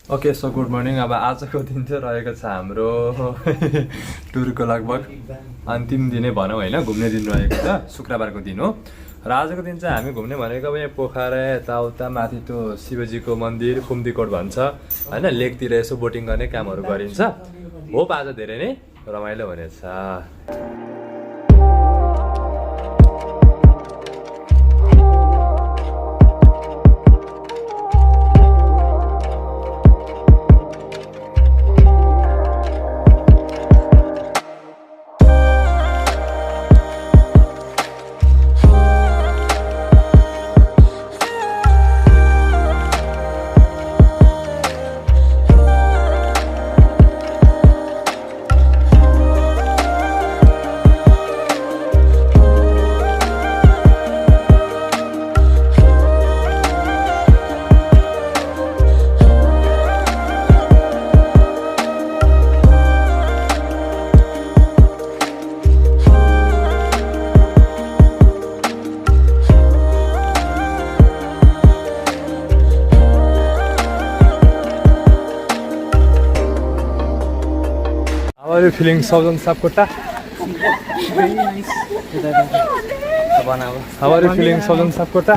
Okay so good morning. अब आजको दिन चाहिँ रहेको छ हाम्रो टुरको लगभग अन्तिम दिनै भनौँ होइन, घुम्ने दिन रहेको छ, शुक्रबारको दिन हो। र आजको दिन चाहिँ हामी घुम्ने भनेको अब यहाँ पोखरा यताउता माथि त्यो शिवजीको मन्दिर पुम्दिकोट भन्छ होइन, लेकतिर यसो बोटिङ गर्ने कामहरू गरिन्छ। होप आज धेरै नै रमाइलो हुनेछ। How are you feeling, Southern Sapkota? Very nice. How are you feeling, Southern Sapkota?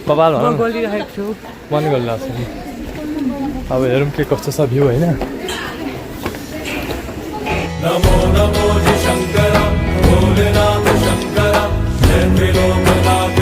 Babal भनौँ न। बोलिरहेको छु। मन गरिरहेको छ नि। अब हेरौँ के कस्तो छ भ्यू होइन। नमो नमो शंकर भोलेनाथ शंकर जय त्रिलोकनाथ।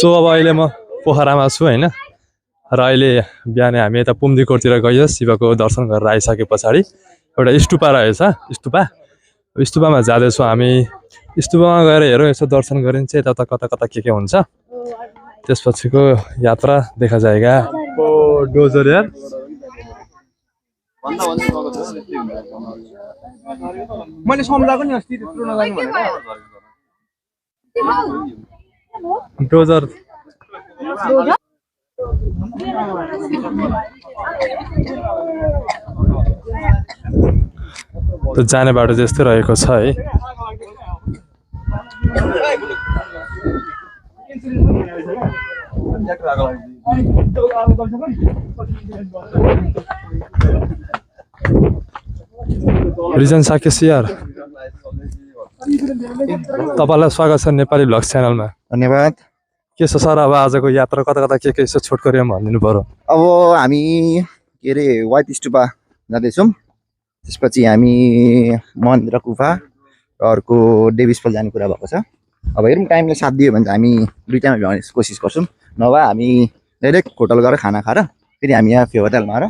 सो अब अहिले म पोखरामा छु होइन, र अहिले बिहानै हामी यता पुम्दीकोटतिर गयो शिवको दर्शन गरेर आइसके पछाडि एउटा स्तुपा रहेछ, स्तुपामा जाँदैछौँ हामी। स्तुपामा गएर हेरौँ यसो दर्शन गरिन्छ, यता कता कता के हुन्छ, त्यसपछिको यात्रा देखा जाएगा। ओ डोजर यार मैले सम्झाएको नि अस्ति त्यत्रो नजानु भनेर डोजर त जाने बाटो चाहिँ यस्तै रहेको छ है। रिजन साकेश यार तपाईँलाई स्वागत छ नेपाली भ्लग्स च्यानलमा। धन्यवाद। के छ सर, अब आजको यात्रा कता कता के यसो छोटकरीमा भनिदिनु पर्यो। अब हामी के अरे वाइट स्टुपा जाँदैछौँ, त्यसपछि हामी महेन्द्र गुफा र अर्को डेभिस फल जाने कुरा भएको छ। अब हेरौँ टाइमले साथ दियो भने चाहिँ हामी दुईटामा भ्याउने कोसिस गर्छौँ, नभए हामी डाइरेक्ट होटल गएर खाना खाएर फेरि हामी यहाँ होटलमा आएर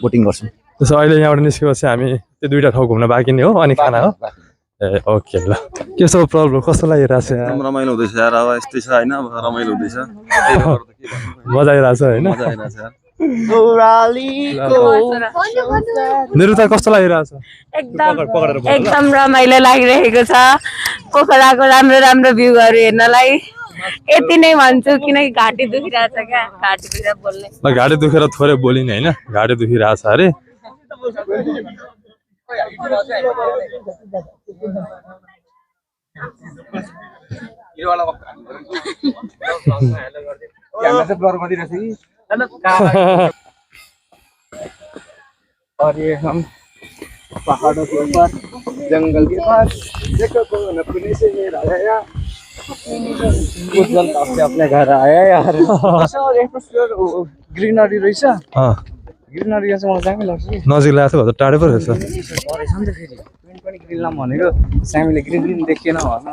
बोटिङ गर्छौँ। त्यसो अहिले यहाँबाट निस्केपछि हामी त्यो दुईवटा ठाउँ घुम्न बाँकी नै हो अनि खाना हो। ए ओके ल, के छ प्रब्लम, कस्तो लागिरहेछ? एकदम रमाइलो हुँदैछ यार, अब यस्तै छ होइन, अब रमाइलो हुँदैछ, मजा आइरहेछ होइन? मजा आइरहेछ यार। निरुता कस्तो लागिरहेछ? एकदम रमाइलो लागिरहेको छ। पोखराको राम्रो राम्रो भ्यूहरू हेर्नलाई यति नै भन्छु, किनकि घाँटी दुखिरहेछ क्या, घाँटी दुखेर बोल्ने। घाँटी दुखेर थोरै बोलिने होइन, घाँटी दुखिरहेछ अरे। और ये हम पहाड़ों के ऊपर जंगल के पास देखो कौन अपने से मेरा है उज्जवल काफी अपने घर आया यार। ग्रीनरी रहेछ, ग्रीनरी चाहिँ मलाई दामी लाग्छ। नजिक लाग्छ भन्छ, टाढै पो रहेछ। रहेछ नि त, फेरि पनि ग्रिन लाम भनेको सामीले ग्रिन ग्रिन देखिएन भन्न।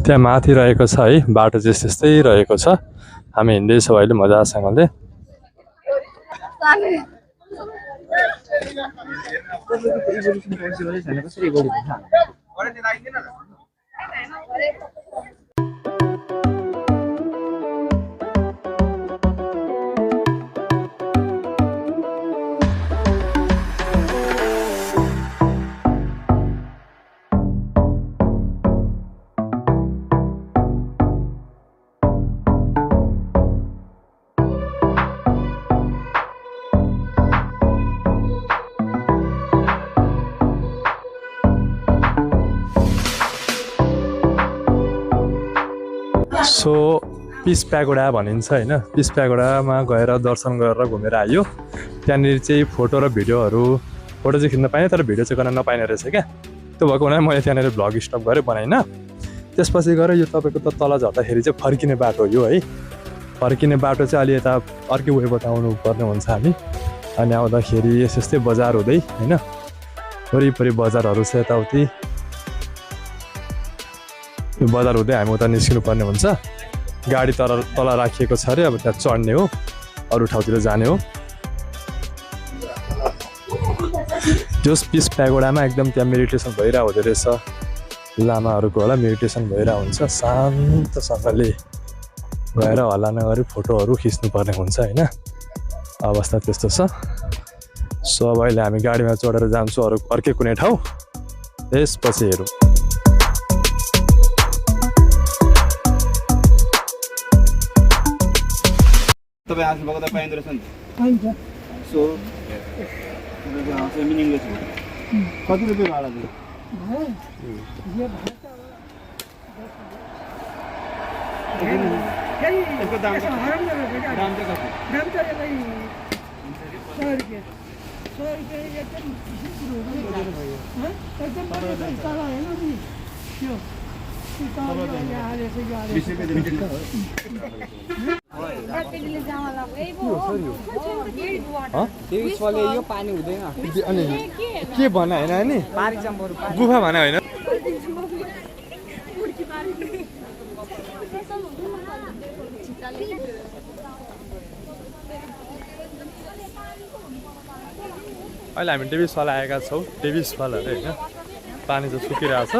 त्यहाँ माथि रहेको छ है बाटो चाहिँ त्यस्तै रहेको छ। हामी हिँड्दैछौँ अहिले मजासँगले। सो पिस प्यागोडा भनिन्छ होइन, पिस प्यागोडामा गएर दर्शन गरेर घुमेर आयो। त्यहाँनिर चाहिँ फोटो र भिडियोहरू, फोटो चाहिँ खिच्न पाएँ तर भिडियो चाहिँ गर्न नपाइने रहेछ क्या। त्यो भएको हुनाले मैले त्यहाँनिर भ्लग स्टप गरेँ, बनाइनँ। त्यसपछि गएर यो तपाईँको त तल झर्दाखेरि चाहिँ फर्किने बाटो हो यो है। फर्किने बाटो चाहिँ अलि यता अर्कै वेबाट आउनु पर्ने हुन्छ हामी। अनि आउँदाखेरि यस्तै बजार हुँदै होइन, वरिपरि बजारहरू छ यताउति। यो बजार हुँदै हामी उता निस्किनु पर्ने हुन्छ। गाडी तल राखिएको छ अरे, अब त्यहाँ चढ्ने हो, अरू ठाउँतिर जाने हो। जोस पिस प्यागोडामा एकदम त्यहाँ मेडिटेसन भइरहेको हुँदो रहेछ। लामाहरूको होला मेडिटेसन भइरहेको हुन्छ, शान्तसँगले गएर हल्ला नगरी फोटोहरू खिच्नुपर्ने हुन्छ होइन। अवस्था त्यस्तो छ। सो अब अहिले हामी गाडीमा चढेर जान्छौँ अर्कै कुनै ठाउँ, त्यसपछि हेरौँ। तपाईँ आफूबाट त पाइँदो रहेछ नि त। सो मिनिङलेस हो। कति रुपियाँ भाडा दियो? यसको दाम चाहिँ कति? देविस वाले यो पानी हुँदैन। अनि के भन होइन नि, गुफा भने होइन। अहिले हामी डेभिस फल आएका छौँ डेभिस फल अरे होइन पानी चाहिँ सुकिरहेछ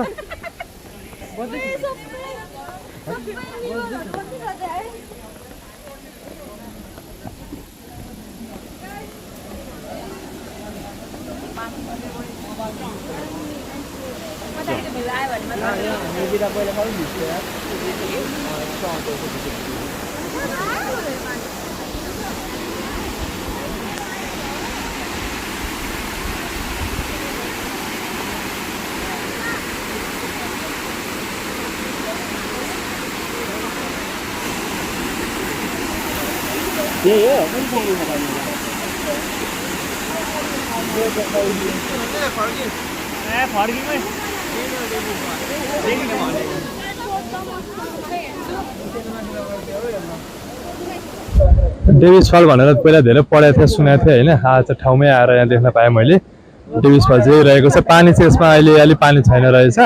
डेभिस फल भनेर पहिला धेरै पढेको थिएँ सुनेको थिएँ होइन आज चाहिँ ठाउँमै आएर यहाँ देख्न पाएँ मैले डेभिस फल चाहिँ रहेको छ पानी चाहिँ यसमा अहिले अलिक पानी छैन रहेछ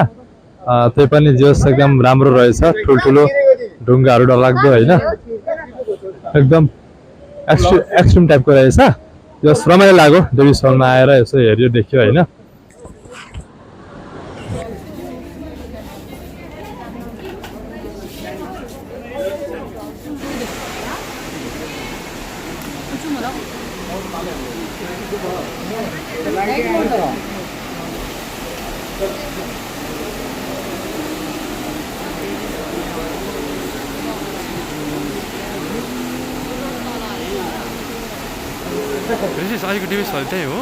त्यही पनि जस एकदम राम्रो रहेछ ठुल्ठुलो ढुङ्गाहरू डरलाग्दो होइन एकदम एक्सट्रिम टाइपको रहेछ जस रमाइलो लाग्यो डेभिस फलमा आएर यसो हेऱ्यो देख्यो होइन आजको डेभिस फल त्यही हो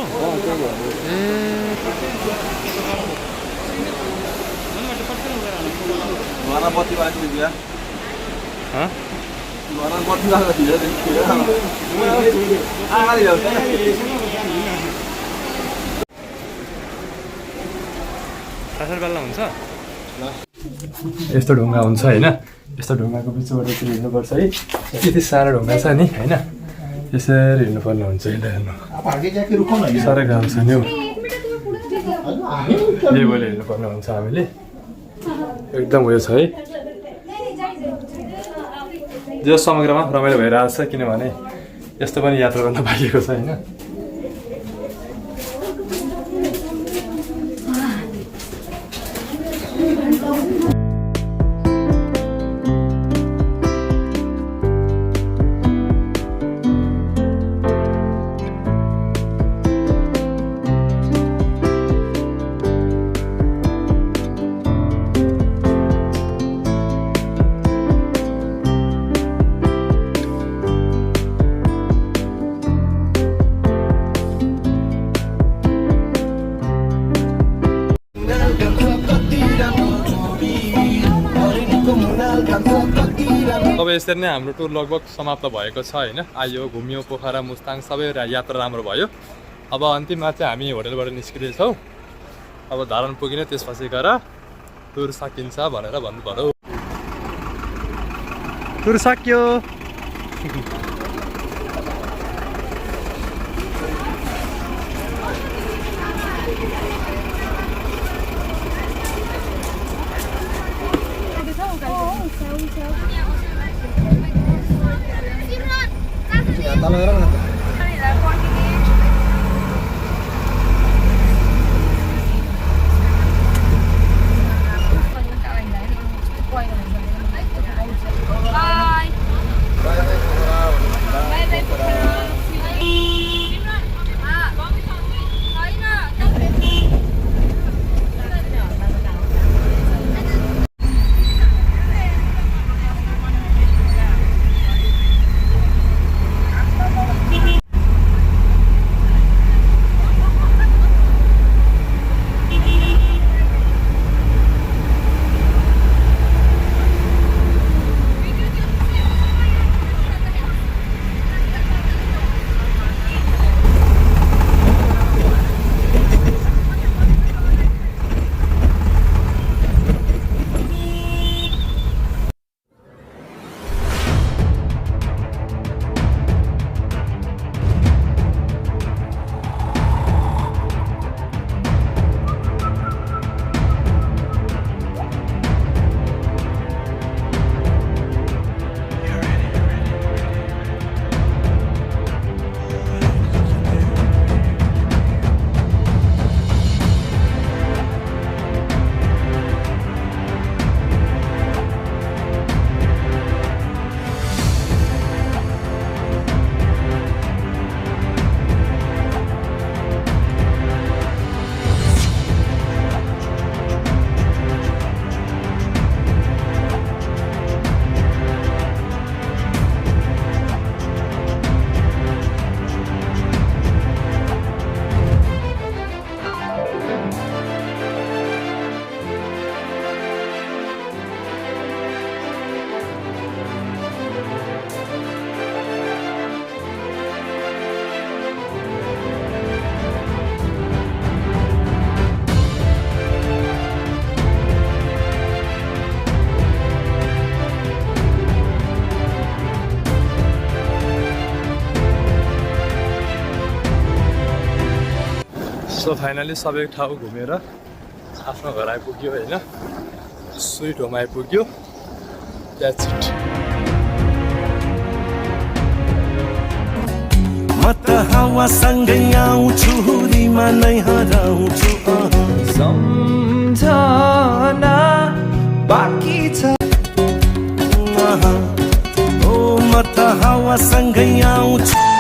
बेला हुन्छ यस्तो ढुङ्गा हुन्छ होइन यस्तो ढुङ्गाको बिचबाट चाहिँ हिँड्नुपर्छ है यति सानो ढुङ्गा छ नि होइन यसरी हिँड्नुपर्ने हुन्छ हेर्नु साह्रै गाह्रो छ नि हौ यही भएर हिँड्नुपर्ने हुन्छ हामीले एकदम उयो छ है जो समग्रमा रमाइलो भइरहेको छ किनभने यस्तो पनि यात्रा गर्न पाइएको छ होइन अब यसरी नै हाम्रो टुर लगभग समाप्त भएको छ होइन आयो घुम्यो पोखरा मुस्ताङ सबै यात्रा राम्रो भयो अब अन्तिममा चाहिँ हामी होटलबाट निस्किँदैछौँ अब धारण पुगिने त्यसपछि गएर टुर सकिन्छ भनेर भन्नु पर्यो टुर सक्यो सो फाइनली सबै ठाउँ घुमेर आफ्नो घर आइपुग्यो होइन स्विट होम आइपुग्यो द्याट्स इट म त हावासँगै आउँछु हुरीमा नै हराउँछु सम्झना बाँकी छ ओ म त हावासँगै आउँछु